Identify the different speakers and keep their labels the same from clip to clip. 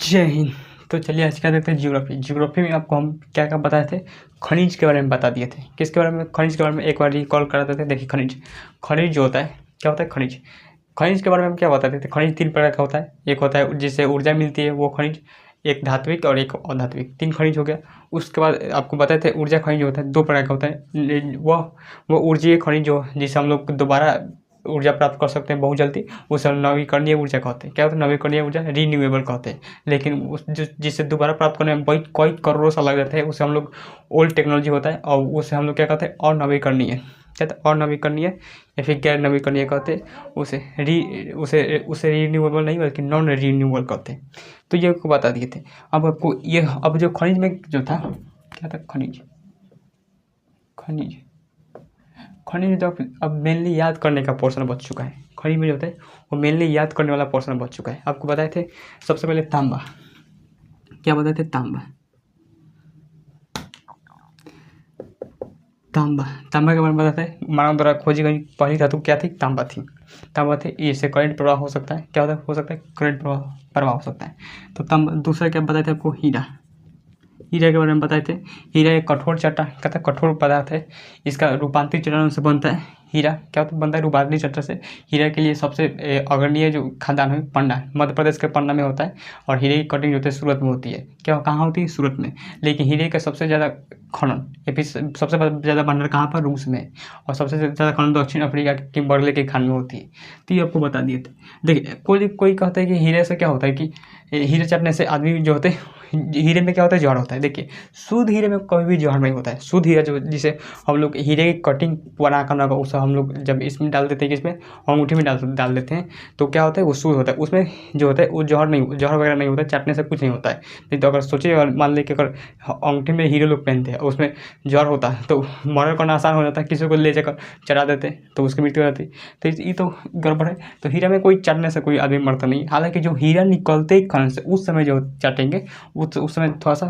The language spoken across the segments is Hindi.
Speaker 1: जय हिंद। तो चलिए आज क्या देखते हैं ज्योग्राफी। ज्योग्राफी में आपको हम क्या क्या बताए थे, खनिज के बारे में बता दिए थे। किसके बारे में? खनिज के बारे में एक बार रिकॉल कराते थे। देखिए खनिज जो होता है, क्या होता है खनिज। खनिज के बारे में हम क्या बताते थे, खनिज 3 प्रकार का होता है। एक होता है जिससे ऊर्जा मिलती है वो खनिज, एक धात्विक और एक अधात्विक, 3 खनिज हो गया। उसके बाद आपको बताए थे ऊर्जा खनिज जो होता है 2 प्रकार का होता है। वो ऊर्जीय खनिज जो जिससे हम लोग दोबारा ऊर्जा प्राप्त कर सकते हैं बहुत जल्दी, उसे हम नवीकरणीय ऊर्जा कहते हैं। क्या होता है नवीकरणीय ऊर्जा? रीन्यूएबल कहते हैं। लेकिन उस जिससे दोबारा प्राप्त करने में कई करोड़ों साल लग जाते हैं, उसे हम लोग ओल्ड टेक्नोलॉजी होता है, और उसे हम लोग क्या कहते हैं अनवीकरणीय। क्या कहते हैं अनवीकरणीय या फिर गैर नवीकरणीय कहते हैं। उसे रीन्यूएबल नहीं बल्कि नॉन रीन्यूएबल कहते हैं। तो ये आपको बता दिए थे। अब जो खनिज में जो था, क्या था खनिज खनिज तो अब मेनली याद करने का पोर्शन बच चुका है। खनिज में जो होता है वो मेनली याद करने वाला पोर्शन बच चुका है। आपको बताए थे सबसे पहले तांबा। क्या बताए थे? तांबा के बारे में बताते हैं। मानव द्वारा खोजी गई पहली धातु क्या थी? तांबा थी। इससे करंट प्रवाह हो सकता है। क्या हो सकता है करंट प्रवाह हो सकता है। तो तांबा। दूसरा क्या बताए थे आपको? हीरा के बारे में बताए थे। हीरा एक कठोर पदार्थ है। इसका रूपांतरित चरण से बनता है हीरा। क्या बनता है? रूपांतरित चरण से। हीरा के लिए सबसे अग्रणीय जो खादान है पन्ना, मध्य प्रदेश के पन्ना में होता है। और हीरे की कटिंग जो होती है सूरत में होती है। कहाँ होती है? सूरत में। लेकिन हीरे का सबसे ज़्यादा खनन सबसे ज़्यादा भंडार कहाँ पर? रूस में। और सबसे ज़्यादा खनन दक्षिण अफ्रीका के किम्बर्ले के खान में होती है। तो ये आपको बता दिए थे। देखिए कोई कहता है कि हीरे से क्या होता है कि हीरे चटने से आदमी जो होते हैं, हीरे में क्या होता है? जहर होता है। देखिए शुद्ध हीरे में कभी भी जहर नहीं होता है। शुद्ध हीरा जो जिसे हम लोग हीरे की कटिंग बना करना होगा, उसे हम लोग जब इसमें डाल देते हैं, इसमें अंगूठी में डाल देते हैं, तो क्या होता है वो शुद्ध होता है। उसमें जो होता है वो जहर वगैरह नहीं होता है, चाटने से कुछ नहीं होता है। नहीं तो अगर सोचिए, मान लीजिए अगर अंगूठी में हीरे लोग पहनते हैं उसमें जहर होता है तो मर्डर करना आसान हो जाता है। किसी को ले जाकर चढ़ा देते हैं तो उसकी मृत्यु हो जाती है। तो ये तो गड़बड़ है। तो हीरा में कोई चाटने से कोई आदमी मरता नहीं। हालांकि जो हीरा निकलते ही खनन से उस समय जो चाटेंगे उस समय थोड़ा सा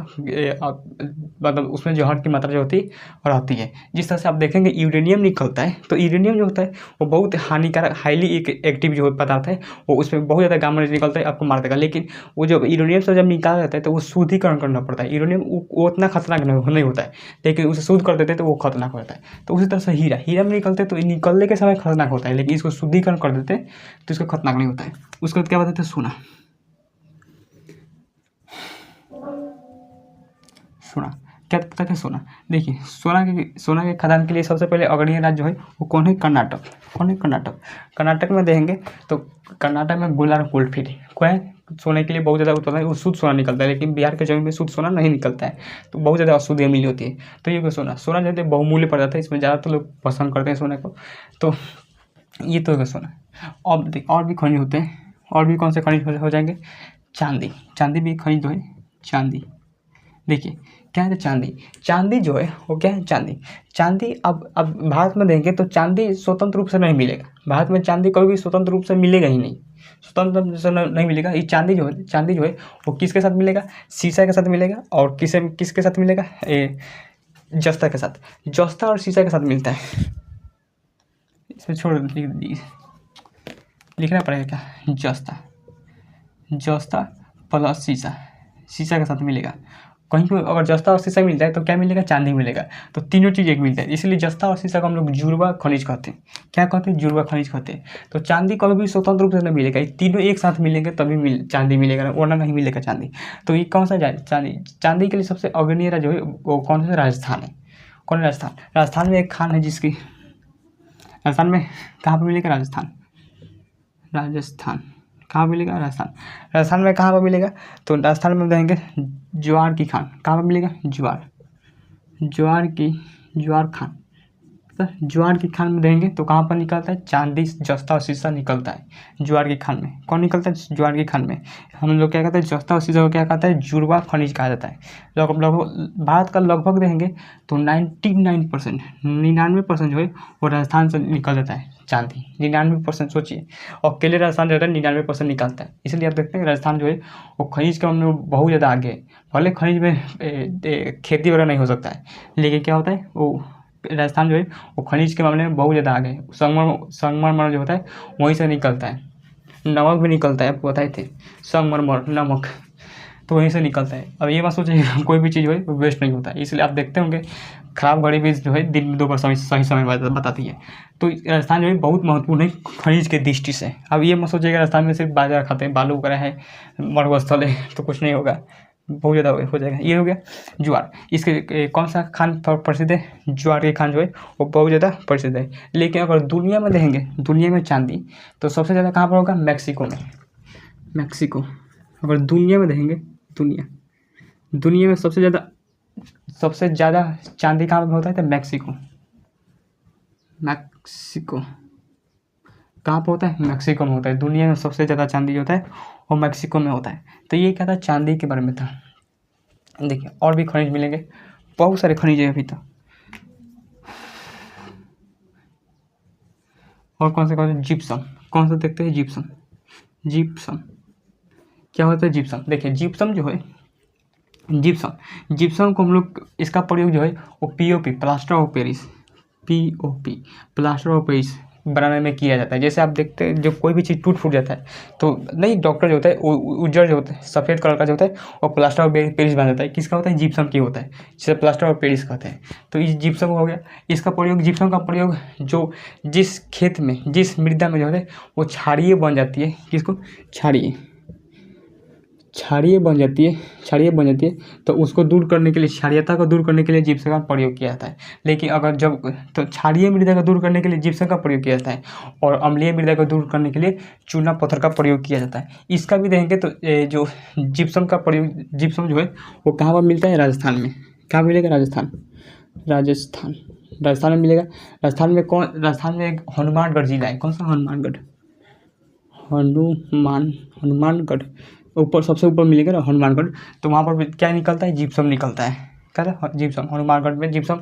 Speaker 1: मतलब उसमें जहर की मात्रा जो होती है रहती है। जिस तरह से आप देखेंगे यूरेनियम निकलता है, तो यूरेनियम जो होता है वो बहुत हानिकारक हाईली एक्टिव जो पदार्थ है, वो उसमें बहुत ज़्यादा गामा रेज निकलता है, आपको मार देगा। लेकिन वो जो यूरेनियम से जब निकाला जाता है तो वो शुद्धिकरण करना पड़ता है। यूरेनियम वो उतना खतरनाक नहीं होता है, लेकिन उसे शुद्ध कर देते हैं तो वो खतरनाक होता है। तो उसी तरह से हीरा में निकलते हैं तो निकलने के समय खतरनाक होता है, लेकिन इसको शुद्धिकरण कर देते हैं तो इसको खतरनाक नहीं होता है। उसके बाद क्या बताते हैं? सोना। क्या पता है? सोना। देखिए सोना के खदान के लिए सबसे पहले अग्रणीय राज्य जो है वो कौन है? कर्नाटक में देखेंगे तो कर्नाटक में गोलार कोल्डफील्ड क्या है? सोने के लिए बहुत ज़्यादा उत्पादन है। वो शुद्ध सोना निकलता है, लेकिन बिहार के जमीन में शुद्ध सोना नहीं निकलता है, तो बहुत ज़्यादा अशुद्ध मिली होती है। तो ये सोना जो है बहुमूल्य पड़ जाता है। इसमें ज़्यादातर लोग पसंद करते हैं सोने को। तो ये तो है सोना। और भी खनिज होते हैं। और भी कौन से खनिज हो जाएंगे? चांदी भी खनिज जो है। देखिए क्या है? चांदी जो है वो क्या है? चांदी अब भारत में देखेंगे तो चांदी स्वतंत्र रूप से नहीं मिलेगा। भारत में चांदी कभी भी स्वतंत्र रूप से मिलेगा ही नहीं, स्वतंत्र रूप से नहीं मिलेगा। ये चांदी जो है वो किसके साथ मिलेगा? शीशा के साथ मिलेगा। और किसके साथ मिलेगा? जस्ता के साथ। जस्ता और शीशा के साथ मिलता है। इसमें छोड़ लिखना पड़ेगा क्या? जस्ता प्लस शीशा के साथ मिलेगा। कहीं पर अगर जस्ता और शीशा मिल जाए तो क्या मिलेगा? चांदी मिलेगा। तो तीनों चीज़ एक मिलता है, इसलिए जस्ता और शीशा को हम लोग जुड़वा खनिज कहते हैं। क्या कहते हैं? जुड़वा खनिज कहते हैं। तो चांदी कभी भी स्वतंत्र रूप से नहीं मिलेगा, ये तीनों एक साथ मिलेंगे तभी चांदी मिलेगा, वरना नहीं मिलेगा चांदी। तो ये कौन सा चांदी के लिए सबसे अग्रणीय राज्य जो है वो कौन सा? राजस्थान है। कौन? राजस्थान में एक खान है जिसकी राजस्थान में कहाँ पर मिलेगा? राजस्थान कहाँ मिलेगा? राजस्थान में कहाँ पर मिलेगा? तो राजस्थान में देंगे ज्वार की खान। कहाँ पर मिलेगा? ज्वार खान। ज्वार की खान में देंगे तो कहाँ पर निकलता है? चांदी, जस्ता और शीशा निकलता है ज्वार की खान में। कौन निकलता है? ज्वार की खान में हम लोग क्या कहते हैं? जस्ता और शीशा को क्या कहता है? जुड़वा खनिज कहा जाता है। लगभग भारत का लगभग देंगे तो 99% जो है वो राजस्थान से निकल जाता है चांदी। 99% सोचिए, और अकेले राजस्थान जो है 99% निकलता है। इसलिए आप देखते हैं राजस्थान जो है वो खनिज के मामले में बहुत ज़्यादा आगे है। भले खनिज में खेती वगैरह नहीं हो सकता है, लेकिन क्या होता है वो राजस्थान जो है वो खनिज के मामले में बहुत ज़्यादा आगे है। संगमरमर जो होता है वहीं से निकलता है। नमक भी निकलता है, आपको बताए थे संगमरमर नमक। तो वहीं से निकलता है। अब ये मत सोचिए कोई भी चीज़ हो वो वेस्ट नहीं होता है, इसलिए आप देखते होंगे खराब घड़ी भी जो है दिन में 2 बार सही समय बताती है। तो राजस्थान जो है बहुत महत्वपूर्ण है खनिज के दृष्टि से। अब ये मत सोचिएगा राजस्थान में सिर्फ बाजरा खाते हैं, बालू वगैरह है, मरुस्थल है, तो कुछ नहीं होगा, बहुत ज़्यादा हो जाएगा। ये हो गया ज्वार। इसके कौन सा खान प्रसिद्ध है? ज्वार के खान जो है वो बहुत ज़्यादा प्रसिद्ध है। लेकिन अगर दुनिया में देखेंगे, दुनिया में चांदी तो सबसे ज़्यादा कहाँ पर होगा? मैक्सिको में। मैक्सिको। अगर दुनिया में देखेंगे, दुनिया में सबसे ज़्यादा चांदी कहाँ पर होता है? तो मैक्सिको कहाँ पर होता है? मैक्सिको में होता है। दुनिया में सबसे ज़्यादा चांदी जो होता है वो मैक्सिको में होता है। तो ये क्या था? चांदी के बारे में था। देखिए और भी खनिज मिलेंगे, बहुत सारे खनिज है अभी तो। और कौन से? जिप्सम। कौन सा देखते हैं? जिप्सम क्या होता है? जिप्सम। देखिए जिप्सम जो है, जिप्सम को हम लोग इसका प्रयोग जो है वो पीओपी प्लास्टर ऑफ पेरिस बनाने में किया जाता है। जैसे आप देखते हैं जब कोई भी चीज़ टूट फूट जाता है तो नहीं, डॉक्टर जो होता है वो उज्जर जो होता है, सफ़ेद कलर का जो होता है वो प्लास्टर ऑफ पेरिस बना जाता है। किसका होता है? जिप्सम की होता है, जिसे प्लास्टर ऑफ पेरिस कहते हैं। तो इस जिप्सम हो गया। इसका प्रयोग, जिप्सम का प्रयोग जो जिस खेत में, जिस मृदा में जो है वो क्षारीय बन जाती है, किसको? क्षारीय बन जाती है तो उसको दूर करने के लिए, क्षारीयता को दूर करने के लिए जिप्सम का प्रयोग किया जाता है। लेकिन अगर जब तो क्षारीय मृदा को दूर करने के लिए जिप्सम का प्रयोग किया जाता है और अम्लीय मृदा को दूर करने के लिए चूना पत्थर का प्रयोग किया जाता है। इसका भी देखेंगे तो जो जिप्सम का प्रयोग, जिप्सम जो है वो कहाँ पर मिलता है? राजस्थान में। कहाँ मिलेगा? राजस्थान में मिलेगा। राजस्थान में एक हनुमानगढ़ जिला है। कौन सा? हनुमानगढ़ ऊपर, सबसे ऊपर मिलेगा ना हनुमानगढ़। तो वहाँ पर क्या निकलता है? जिप्सम निकलता है। क्या था? जिप्सम। हनुमानगढ़ में जिप्सम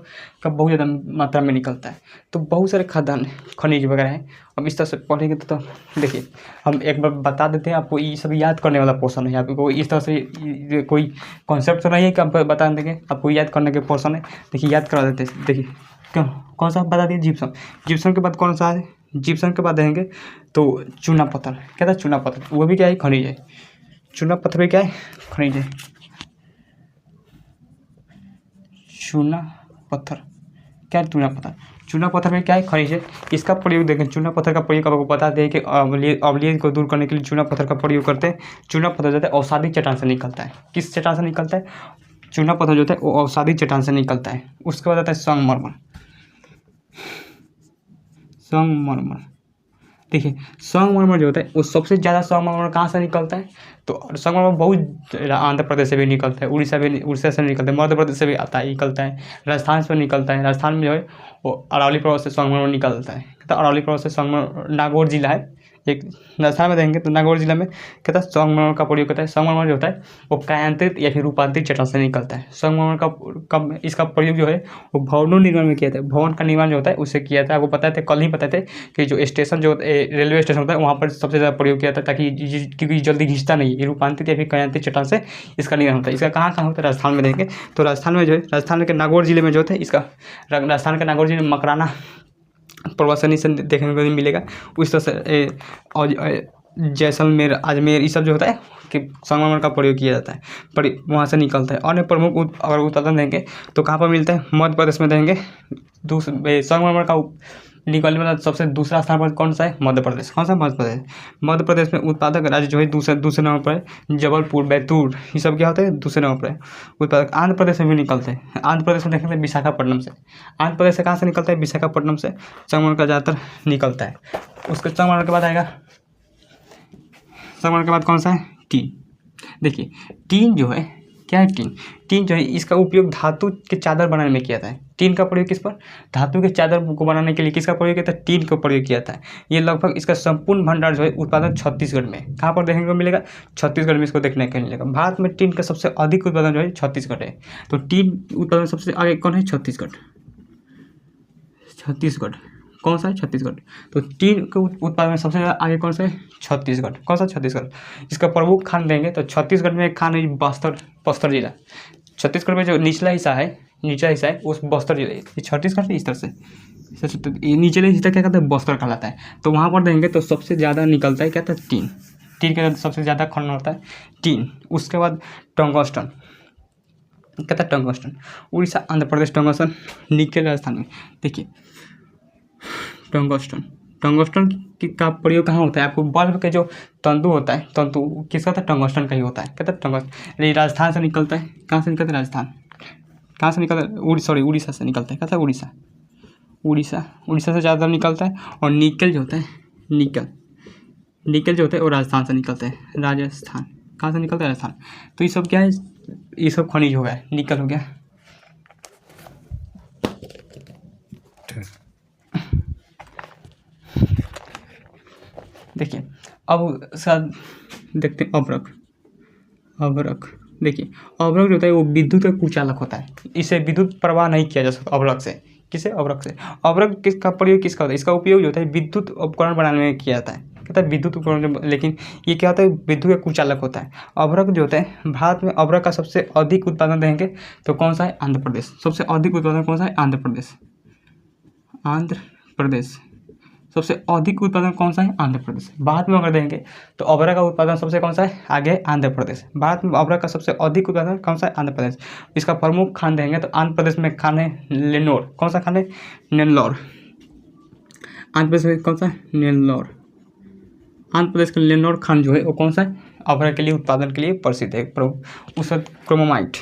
Speaker 1: का बहुत ज़्यादा मात्रा में निकलता है। तो बहुत सारे खाद्यान्न खनिज वगैरह हैं। अब इस तरह से पढ़ेंगे तो देखिए हम एक बार बता देते हैं आपको, ये सब याद करने वाला पोर्शन है। आपको इस तरह से कोई कॉन्सेप्ट तो नहीं है कि आप बता देंगे, आपको याद करने के पोर्शन है। देखिए याद करा देते हैं। देखिए कौन सा बता दिए? जिप्सम के बाद कौन सा है? जिप्सम के बाद देखेंगे तो चूना पत्थर। क्या था? चूना पत्थर। वो भी क्या है? खनिज है। चूना पत्थर भी क्या है? खनिज है। चूना पत्थर में क्या है? खनिज है। इसका प्रयोग देखें, चूना पत्थर का प्रयोग आपको बता दें कि अम्लीय को दूर करने के लिए चूना पत्थर का प्रयोग करते हैं। चूना पत्थर जो है औषधि चट्टान से निकलता है। किस चट्टान से निकलता है? चूना पत्थर जो होता है वो औषधि चट्टान से निकलता है। उसके बाद आता है संगमरमर। देखिए संगमरमर जो होता है वो सबसे ज़्यादा संगमरमर कहाँ से निकलता है? तो संगमरमर बहुत आंध्र प्रदेश से भी निकलता है, उड़ीसा से निकलता है, मध्य प्रदेश से भी निकलता है, राजस्थान से निकलता है। राजस्थान में जो है वो अरावली पर्वत से संगमरमर निकलता है। तो अरावली पर्वत से संगमरमर, नागौर जिला है एक राजस्थान में देंगे तो नागौर जिला में कहता है संगमरमर का प्रयोग करता है। संगमरमर जो होता है वो कायांतरित या फिर रूपांतरित चट्टान से निकलता है। संगमरमर का इसका प्रयोग जो है वो भवनों निर्माण में किया जाता है। भवन का निर्माण जो होता है उससे किया जाता है। आपको पता है, कल ही पता थे कि जो स्टेशन जो रेलवे स्टेशन होता है वहाँ पर सबसे ज़्यादा प्रयोग किया जाता है, ताकि क्योंकि जल्दी घिसता नहीं है। रूपांतरित या फिर कायांतरित चट्टान से इसका निर्माण होता है। इसका कहाँ होता है? राजस्थान में देखेंगे तो राजस्थान में जो है, राजस्थान के नागौर जिले में जो होता है इसका, राजस्थान के नागौर जिले में मकराना प्रवासनी से देखने को मिलेगा। उस तरह से और जैसलमेर, अजमेर, ये सब जो होता है कि संगमरमर का प्रयोग किया जाता है, पर वहाँ से निकलता है। अन्य प्रमुख अगर उत्पादन देंगे तो कहाँ पर मिलता है? मध्य प्रदेश में देंगे। संगमरमर का निकलने वाला सबसे दूसरा स्थान पर कौन सा है? मध्य प्रदेश। कौन सा? मध्य प्रदेश में उत्पादक राज्य जो है दूसरे नंबर पर है। जबलपुर, बैतूल, ये सब क्या होते हैं? दूसरे नंबर पर है उत्पादक। आंध्र प्रदेश में भी निकलते हैं। आंध्र प्रदेश में देखेंगे विशाखापट्टनम से। आंध्र प्रदेश से कहाँ से निकलता है? विशाखापट्टनम से संगमरमर का ज़्यादातर निकलता है। उसके संगमरमर के बाद आएगा, संगमरमर के बाद कौन सा है? टीन। देखिए टीन जो है क्या है? टीन जो है इसका उपयोग धातु के चादर बनाने में किया जाता है। टीन का प्रयोग किस पर? धातु के चादर को बनाने के लिए किसका प्रयोग किया जाता है? टीन का प्रयोग किया जाता है। ये लगभग इसका संपूर्ण भंडार जो है उत्पादन छत्तीसगढ़ में। कहाँ पर देखने को मिलेगा? छत्तीसगढ़ में इसको देखने को मिलेगा। भारत में टीन का सबसे अधिक उत्पादन जो है छत्तीसगढ़ है। तो टीन उत्पादन सबसे आगे कौन है? छत्तीसगढ़। कौन सा है? छत्तीसगढ़। तो टीन के उत्पादन में सबसे ज़्यादा आगे कौन सा है? छत्तीसगढ़। कौन सा? छत्तीसगढ़। इसका प्रमुख खान देंगे तो छत्तीसगढ़ में एक खान है बस्तर जिला। छत्तीसगढ़ में जो निचला हिस्सा है उस बस्तर जिले, छत्तीसगढ़ से इस तरह से निचले हिस्सा क्या कहते हैं? बस्तर कहलाता है। तो वहाँ पर देंगे तो सबसे ज़्यादा निकलता है क्या था? टीन। टीन के अंदर सबसे ज़्यादा खनन होता है टीन। उसके बाद टंगस्टन, कहता है tungsten, Orissa, Andhra Pradesh tungsten, nickel Rajasthan में। देखिए टंगस्टन का प्रयोग कहाँ होता है? आपको बल्ब के जो तंतु होता है, तंतु किसका होता है? टंगस्टन का ही होता है। कहता है टंगस्टन, ये राजस्थान से निकलता है। कहाँ से निकलता है? राजस्थान। कहाँ से निकलता है? उड़ीसा से निकलता है। कहता है उड़ीसा से ज़्यादा निकलता है। और निकेल जो होता है, निकेल जो होता है वो राजस्थान से निकलता है। राजस्थान कहाँ से निकलता है? राजस्थान। तो ये सब क्या है? ये सब खनिज हो गया, निकल हो गया। देखिए अब साथ देखते हैं अवरक। देखिए अवरक जो होता है वो विद्युत का कुचालक होता है। इसे विद्युत प्रवाह नहीं किया जा सकता अवरक से। किसे? अवरक से। अवरक किसका प्रयोग किसका होता है? इसका उपयोग जो होता है विद्युत उपकरण बनाने में किया जाता है। कहता है विद्युत उपकरण, लेकिन ये क्या होता है? विद्युत का कुचालक होता है। अवरक जो होता है, भारत में अवरक का सबसे अधिक उत्पादन देंगे तो कौन सा है? आंध्र प्रदेश। सबसे अधिक उत्पादन कौन सा है? आंध्र प्रदेश। सबसे अधिक उत्पादन कौन सा है? आंध्र प्रदेश। भारत में अगर देंगे तो अवरक का उत्पादन सबसे कौन सा है? आगे आंध्र प्रदेश। भारत में अवरक का सबसे अधिक उत्पादन कौन सा है? आंध्र प्रदेश। इसका प्रमुख खान देंगे तो आंध्र प्रदेश में खान है लेनोर। कौन सा खान है? नेल्लौर। आंध्र प्रदेश में कौन सा? नेल्लौर। आंध्र प्रदेश का लेनोर खान जो है वो कौन सा है? अवरक के लिए उत्पादन के लिए प्रसिद्ध है। उसका क्रोमोमाइट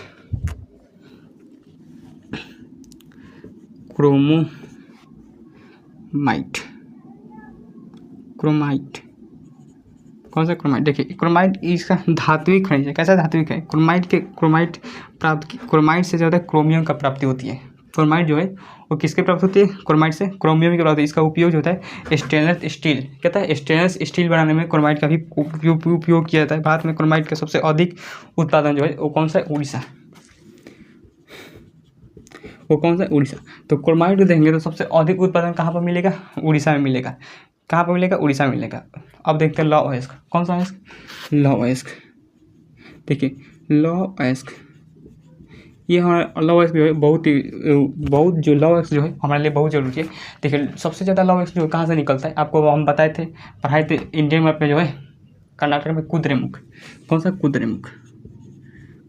Speaker 1: कौन सा? क्रोमाइट। देखिए क्रोमाइट इसका धात्विक खनिज है। कैसा धात्विक है? क्रोमाइट से जो होता है क्रोमियम का प्राप्ति होती है। क्रोमाइट जो है वो किसके प्राप्त होती है? क्रोमाइट से क्रोमियम की प्राप्ति होती है। इसका उपयोग जो होता है स्टेनलेस स्टील, कहता है स्टेनलेस स्टील बनाने में क्रोमाइट का भी उपयोग किया जाता है। भारत में क्रोमाइट का सबसे अधिक उत्पादन जो है वो कौन सा है? उड़ीसा। वो कौन सा? उड़ीसा। तो क्रोमाइट देंगे तो सबसे अधिक उत्पादन कहाँ पर मिलेगा? उड़ीसा में मिलेगा। कहाँ पर मिलेगा? उड़ीसा में मिलेगा। अब देखते हैं लौह अयस्क। कौन सा अयस्क? लौह अयस्क। देखिए लौह अयस्क, ये हमारा लौह अयस्क जो है बहुत जो लौह अयस्क जो है हमारे लिए बहुत जरूरी है। देखिए सबसे ज़्यादा लौह अयस्क जो कहाँ से निकलता है? आपको हम बताए थे, पढ़ाए थे इंडियन मैप में जो है कर्नाटक में कुद्रेमुख। कौन सा?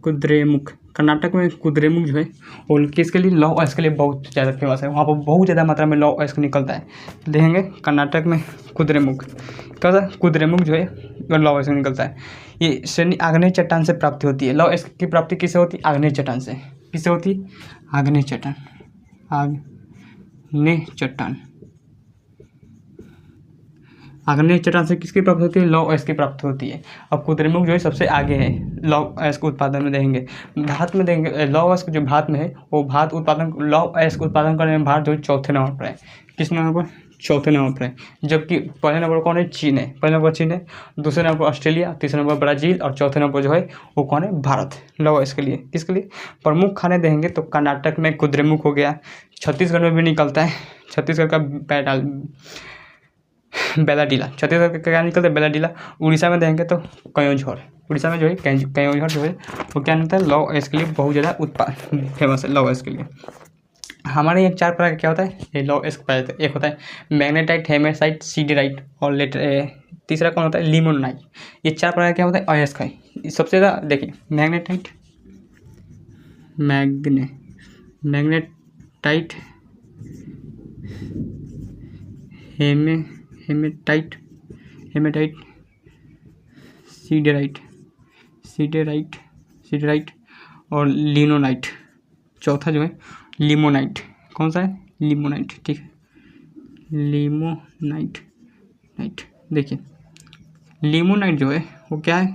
Speaker 1: कुद्रेमुख। कर्नाटक में कुद्रेमुख जो है वो किसके लिए? लौह अयस्क के लिए बहुत ज़्यादा फेमस है। वहाँ पर बहुत ज़्यादा मात्रा में लौह अयस्क निकलता है। देखेंगे कर्नाटक में कुद्रेमुख, कैसा? कुद्रेमुख जो है लौह अयस्क निकलता है। ये श्रेणी आग्नेय चट्टान से प्राप्ति होती है। लौह अयस्क की प्राप्ति किससे होती है? आग्नेय चट्टान से। किससे होती है? आग्नेय चट्टान। आग्नेय चट्टान से किसकी प्राप्ति होती है? लौह अयस्क की प्राप्ति होती है। अब कुद्रेमुख जो है सबसे आगे है लौह अयस्क उत्पादन में देंगे। भारत में देंगे लौह अयस्क जो भारत में है वो लौह अयस्क उत्पादन करने में भारत जो चौथे नंबर पर है। किस नंबर पर? चौथे नंबर पर है। जबकि पहले नंबर कौन है? चीन है। पहले नंबर चीन है, दूसरे नंबर पर ऑस्ट्रेलिया, तीसरे नंबर ब्राज़ील और चौथे नंबर जो है वो कौन है? भारत। लौह अयस्क के लिए किसके लिए? प्रमुख खाने देंगे तो कर्नाटक में कुद्रेमुख हो गया। छत्तीसगढ़ में भी निकलता है, छत्तीसगढ़ का बेलाडीला। छत्तीसगढ़ का क्या निकलता है? बेलाडीला। उड़ीसा में देंगे तो कयोंझर। उड़ीसा में जो है कयोंझर जो है वो क्या निकलता है? लौह अयस्क के लिए बहुत ज़्यादा फेमस है लौह अयस्क के लिए। हमारे यहाँ 4 प्रकार का क्या होता है? ये लौह अयस्क पाया जाता है। एक होता है मैग्नेटाइट, हेमेसाइट, सीडेराइट और तीसरा कौन होता है? लिमोनाइट। ये 4 प्रकार क्या होता है? अयस्क है। सबसे ज़्यादा देखिए मैग्नेटाइट, हेमेटाइट, सीडेराइट और लिनोनाइट। चौथा जो है लिमोनाइट। कौन सा है? लिमोनाइट। ठीक है, लिमोनाइट। देखिए लिमोनाइट जो है वो क्या है?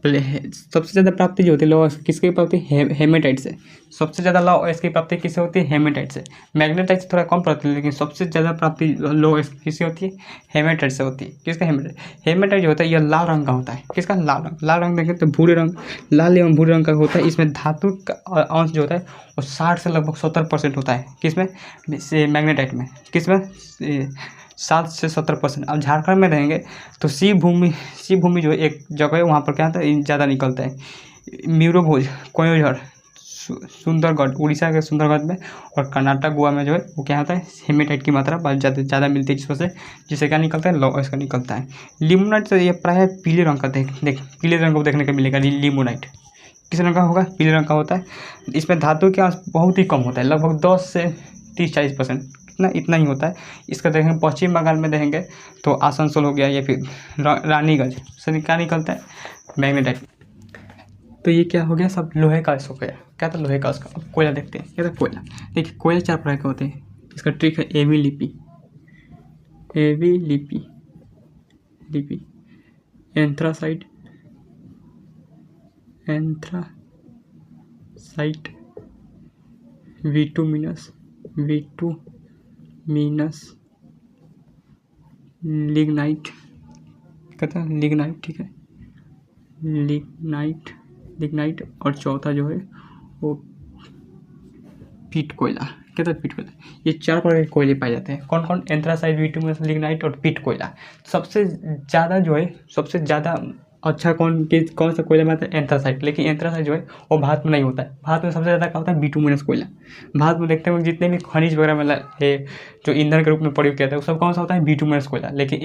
Speaker 1: पहले सबसे ज़्यादा प्राप्ति जो होती है लौह अयस्क किसकी प्राप्ति? हेमेटाइट से। सबसे ज़्यादा लौह अयस्क की प्राप्ति किससे होती है? हेमेटाइट से। मैग्नेटाइट से थोड़ा कम प्राप्ति है, लेकिन सबसे ज़्यादा प्राप्ति लौह अयस्क किससे होती है? हेमेटाइट से होती है। किसका? हेमेटाइट जो होता है यह लाल रंग का होता है। किसका? लाल रंग देखें तो भूरे रंग, लाल एवं भूरे रंग का होता है। इसमें धातु का अंश जो होता है वो 60 से लगभग 70% होता है। किसमें? मैग्नेटाइट में। किसमें? 7 से 70%। अब झारखंड में रहेंगे तो शिव भूमि जो एक जगह है वहाँ पर क्या होता है? ज़्यादा निकलता है। म्यूरोभोज, कोयोझर, सुंदरगढ़, उड़ीसा के सुंदरगढ़ में और कर्नाटक गोवा में जो है वो क्या होता है, हेमेटाइट की मात्रा बहुत ज़्यादा मिलती है, जिससे क्या निकलता है, लौ इसका निकलता है। लिमोनाइट तो ये प्रायः पीले रंग का पीले रंग को देखने को मिलेगा। लिमोनाइट किस रंग का होगा, पीले रंग का होता है। इसमें धातु के अंश बहुत ही कम होता है, लगभग 10 से 30-40%, इतना ही होता है। इसका देखेंगे पश्चिम बंगाल में देखेंगे तो आसनसोल हो गया या फिर रानीगंज से क्या निकलता है, मैग्नेटाइट। तो ये क्या हो गया, सब लोहे का हो गया। क्या था, लोहे का उसका। अब कोयला देखते हैं, क्या था कोयला। देखिए कोयला 4 प्रकार के होते हैं। इसका ट्रिक है एवी लिपि, एंथ्रासाइट, विटुमिनस, लिग्नाइट, कहता है लिग्नाइट, ठीक है, लिग्नाइट और चौथा जो है वो पीट कोयला, कहता है पीट कोयला। ये 4 प्रकार के कोयले पाए जाते हैं। कौन कौन, एंथ्रासाइट, विटुमिनस, लिग्नाइट और पीट कोयला। सबसे ज़्यादा अच्छा कौन सा कोयला में आता है, एंथ्रासाइट। लेकिन एंथ्रासाइट जो है वो भारत में नहीं होता है। भारत में सबसे ज़्यादा क्या होता है, बिटुमिनस कोयला। भारत में देखते हैं जितने भी खनिज वगैरह में जो ईंधन के रूप में प्रयोग किया जाता है वो सब कौन सा होता है, बिटुमिनस कोयला। लेकिन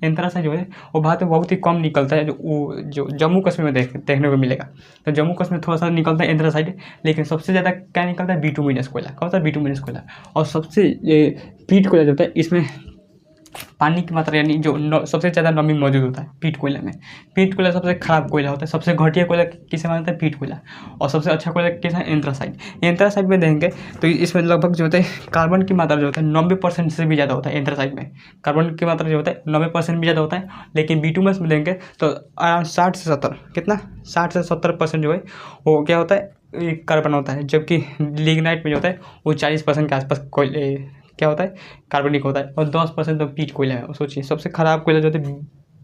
Speaker 1: एंथ्रासाइट जो है वो भारत में बहुत ही कम निकलता है, जो जम्मू कश्मीर में देखने को मिलेगा। तो जम्मू कश्मीर में थोड़ा सा निकलता है एंथ्रासाइट, लेकिन सबसे ज़्यादा क्या निकलता है, बिटुमिनस कोयला। कौन सा, बिटुमिनस कोयला। और सबसे पीट कोयला जो होता है इसमें पानी की मात्रा यानी जो सबसे ज़्यादा नमी मौजूद होता है पीट कोयले में। पीट कोयला सबसे खराब कोयला होता है। सबसे घटिया कोयला किसे मानता है, पीट कोयला। और सबसे अच्छा कोयला किस है, एंथ्रासाइट। एंथ्रासाइट में देखेंगे तो इसमें लगभग जो होता है कार्बन की मात्रा जो होता है 90% से भी ज़्यादा होता है। एंथ्रासाइट में कार्बन की मात्रा जो होता है 90% भी ज़्यादा होता है। लेकिन बिटुमिनस में देंगे तो अराउंड 60 से 70, कितना, 60 से 70% जो है वो क्या होता है, कार्बन होता है। जबकि लिग्नाइट में जो होता है वो 40% के आसपास कोयले क्या होता है, कार्बनिक होता है। और 10% तो पीट कोयला है। सोचिए सबसे खराब कोयला जो होता है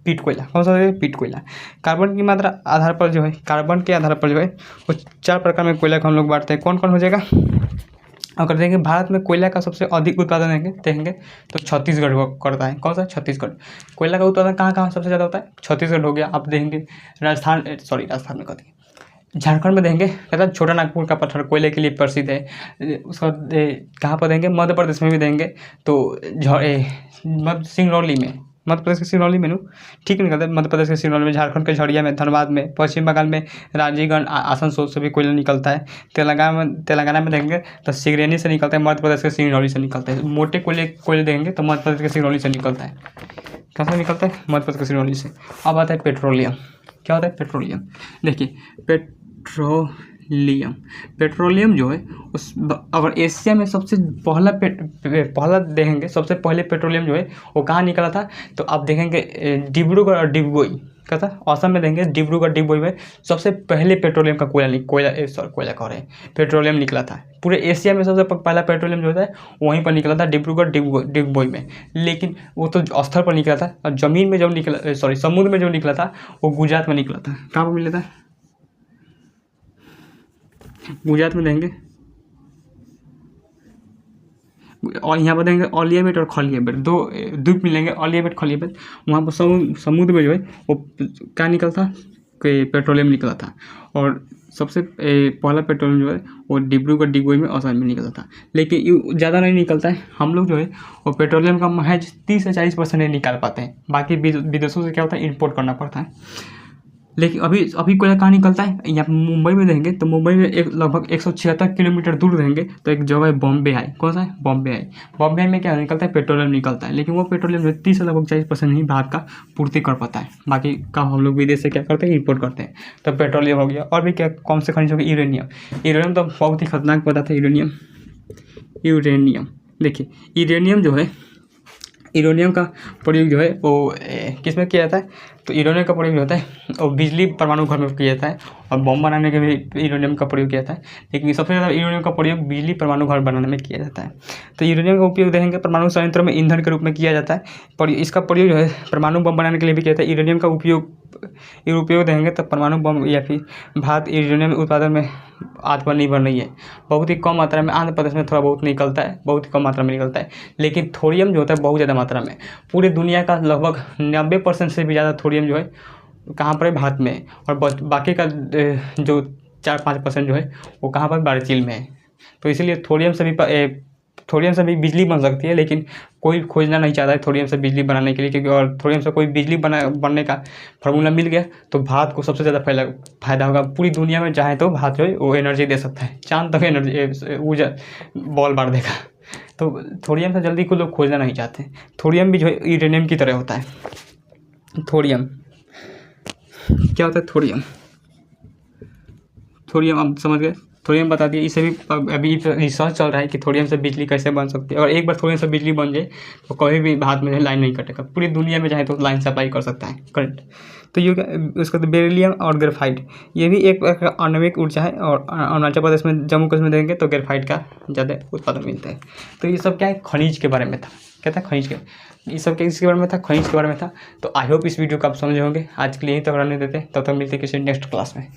Speaker 1: पीट कोयला। कौन सा है, पीट कोयला। कार्बन की मात्रा आधार पर जो है, कार्बन के आधार पर जो है वो 4 प्रकार में कोयला को हम लोग बांटते हैं। कौन कौन हो जाएगा, अगर देखेंगे भारत में कोयला का सबसे अधिक उत्पादन देखेंगे तो छत्तीसगढ़ को करता है। कौन सा, छत्तीसगढ़। कोयला का उत्पादन कहाँ सबसे ज़्यादा होता है, छत्तीसगढ़ हो गया। आप देखेंगे राजस्थान में कहते हैं, झारखंड में देंगे मतलब छोटा नागपुर का पत्थर कोयले के लिए प्रसिद्ध है। उसका कहाँ पर देंगे, मध्य प्रदेश में भी देंगे तो सिंगरौली में, मध्य प्रदेश के सिंगरौली में ठीक निकलता है। मध्य प्रदेश के सिंगरौली में, झारखंड के झरिया में, धनबाद में, पश्चिम बंगाल में राजीगंज, आसनसोल से भी कोयला निकलता है। तेलंगाना में देंगे तो सिंगरेनी से निकलता है। मध्य प्रदेश के सिंगरौली से निकलता है। मोटे कोयले देंगे तो मध्य प्रदेश के सिंगरौली से निकलता है। कहाँ से निकलता है, मध्य प्रदेश के सिंगरौली से। अब आता है पेट्रोलियम। क्या होता है, पेट्रोलियम। देखिए पेट्रोलियम जो है उस, अगर एशिया में सबसे पहला देखेंगे, सबसे पहले पेट्रोलियम जो है वो कहाँ निकला था, तो आप देखेंगे डिब्रूगढ़ और डिगबोई का था। असम में देखेंगे डिब्रूगढ़ डिगबोई में सबसे पहले पेट्रोलियम का कोयला कह रहे हैं, पेट्रोलियम निकला था। पूरे एशिया में सबसे पहला पेट्रोलियम जो होता है वहीं पर निकला था, डिब्रूगढ़ डिगबोई में। लेकिन वो तो स्थल पर निकला था, और ज़मीन में जब निकला, समुद्र में जो निकला था वो गुजरात में निकला था। कहाँ पर मिला था, गुजरात में देंगे। और यहाँ पर देंगे ओलियाबेट और खलियाबेट, 2 द्वीप मिलेंगे, ओलियाबेट खलियाबेट। वहाँ पर समुद्र में जो है वो क्या निकला था, पेट्रोलियम निकला था। और सबसे पहला पेट्रोलियम जो है वो डिब्रूगढ़ डिगबोई में, असम में निकला था। लेकिन ज़्यादा नहीं निकलता है। हम लोग जो है वो पेट्रोलियम का महज 30 से 40% नहीं निकाल पाते हैं। बाकी विदेशों से क्या होता है, इंपोर्ट करना पड़ता है। लेकिन अभी कोयला कहाँ निकलता है, यहाँ मुंबई में देंगे तो मुंबई में लगभग 176 किलोमीटर दूर रहेंगे तो एक जगह है बॉम्बे आई। कौन सा है, बॉम्बे आई। बॉम्बे में क्या निकलता है, पेट्रोलियम निकलता है। लेकिन वो पेट्रोलियम जो 30 से लगभग 40% ही भारत का पूर्ति कर पाता है। बाकी का हम लोग विदेश से क्या करते हैं, इंपोर्ट करते हैं। तो पेट्रोलियम हो गया। और भी क्या, कौन से खनिज हो गए, यूरेनियम तो बहुत ही खतरनाक पदार्थ है। यूरेनियम देखिए, यूरेनियम जो है, यूरेनियम का प्रयोग जो है वो किस में किया जाता है, तो यूरेनियम का प्रयोग जो होता है वो बिजली परमाणु घर में किया जाता है। और बम बनाने के भी यूरेनियम का प्रयोग किया जाता है। लेकिन सबसे ज़्यादा यूरेनियम का प्रयोग बिजली परमाणु घर बनाने में किया जाता है। तो यूरेनियम का उपयोग देखेंगे परमाणु संयंत्रों में ईंधन के रूप में किया जाता है। पर इसका प्रयोग जो है परमाणु बम बनाने के लिए भी किया जाता है। यूरेनियम का उपयोग देखेंगे तो परमाणु बम या फिर भारत यूरेनियम उत्पादन में आत्मनिर्भर नहीं है। बहुत ही कम मात्रा में, आंध्र प्रदेश में थोड़ा बहुत निकलता है, बहुत ही कम मात्रा में निकलता है। लेकिन थोरियम जो होता है बहुत ज़्यादा मात्रा में, पूरे दुनिया का लगभग 90% से भी ज़्यादा थोरियम जो है कहाँ पर है, भारत में। और बाकी का जो 4-5% जो है वो कहाँ पर, बारहचील में है। तो इसीलिए थोरियम से भी बिजली बन सकती है, लेकिन कोई खोजना नहीं चाहता है थोरियम से बिजली बनाने के लिए, क्योंकि और थोरियम से कोई बिजली बनने का फार्मूला मिल गया तो भारत को सबसे ज़्यादा फायदा होगा। पूरी दुनिया में चाहे तो भारत जो है वो एनर्जी दे सकता है, चांद तक एनर्जी ऊर्जा बॉल मार देगा। तो थोरियम से जल्दी को लोग खोजना नहीं चाहते। थोरियम भी जो है यूरेनियम की तरह होता है। थोरियम क्या होता है? थोरियम आप समझ गए। थोरियम बता दिए। इसे भी अभी रिसर्च चल रहा है कि थोरियम से बिजली कैसे बन सकती है, और एक बार थोरियम से बिजली बन जाए तो कभी भी भारत में लाइन नहीं कटेगा, पूरी दुनिया में चाहे तो लाइन सप्लाई कर सकता है करंट। तो ये उसका तो बेरिलियम और ग्रेफाइट, ये भी एक आणविक ऊर्जा है, और अरुणाचल प्रदेश में, जम्मू कश्मीर देंगे तो ग्रेफाइट का ज़्यादा उत्पादन मिलता है। तो ये सब क्या है? खनिज के बारे में था। क्या था? खनिज के, ये सब इसके बारे में था, खनिज के बारे में था। तो आई होप इस वीडियो को आप समझे होंगे। आज के लिए यहीं तक रहने देते, तब तक मिलते किसी नेक्स्ट क्लास में।